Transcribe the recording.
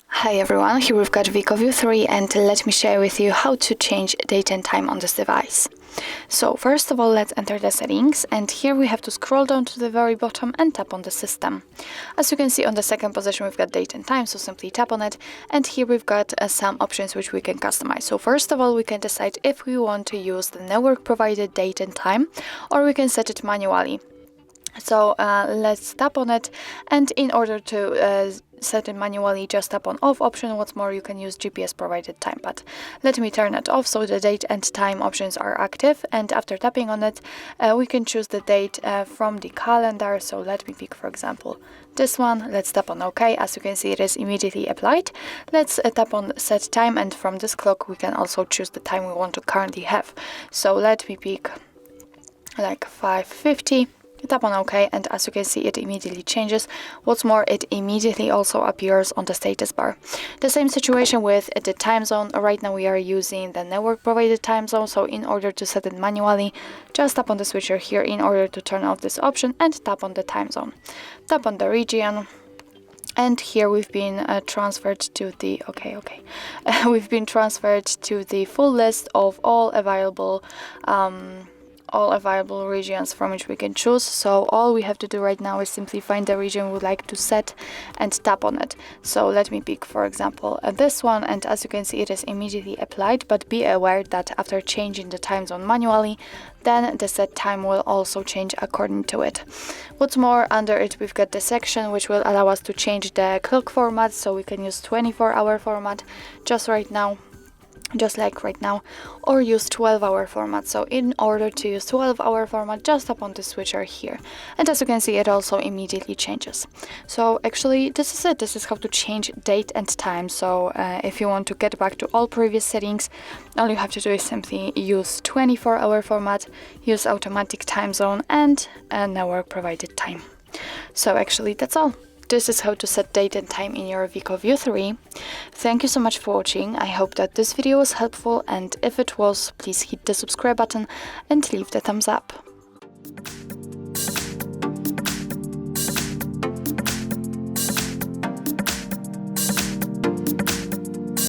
Hi everyone, here we've got WIKO View 3 and let me share with you how to change date and time on this device. So first of all, let's enter the settings, and here we have to scroll down to the very bottom and tap on the system. As you can see on the second position we've got date and time, so simply tap on it, and here we've got some options which we can customize. So first of all, we can decide if we want to use the network provided date and time, or we can set it manually. So let's tap on it, and in order to set it manually, just tap on off option. What's more, you can use GPS provided time, but let me turn it off so the date and time options are active. And after tapping on it, we can choose the date from the calendar. So let me pick, for example, this one. Let's tap on OK. As you can see, it is immediately applied. Let's tap on set time, and from this clock we can also choose the time we want to currently have. So let me pick like 5:50. Tap on OK, and as you can see, it immediately changes. What's more, it immediately also appears on the status bar. The same situation with the time zone. Right now we are using the network provided time zone, so in order to set it manually, just tap on the switcher here in order to turn off this option and tap on the time zone. Tap on the region. And here we've been transferred to the we've been transferred to the full list of all available regions from which we can choose. So all we have to do right now is simply find the region we would like to set and tap on it. So let me pick, for example, this one, and as you can see, it is immediately applied, but be aware that after changing the time zone manually, then the set time will also change according to it. What's more, under it we've got the section which will allow us to change the clock format, so we can use 24-hour format just like right now, or use 12-hour format. So in order to use 12-hour format, just tap on the switcher here, and as you can see, it also immediately changes. So actually this is it. This is how to change date and time. So if you want to get back to all previous settings, all you have to do is simply use 24-hour format, use automatic time zone, and network provided time. So actually that's all. This is how to set date and time in your WIKO View 3. Thank you so much for watching. I hope that this video was helpful, and if it was, please hit the subscribe button and leave the thumbs up.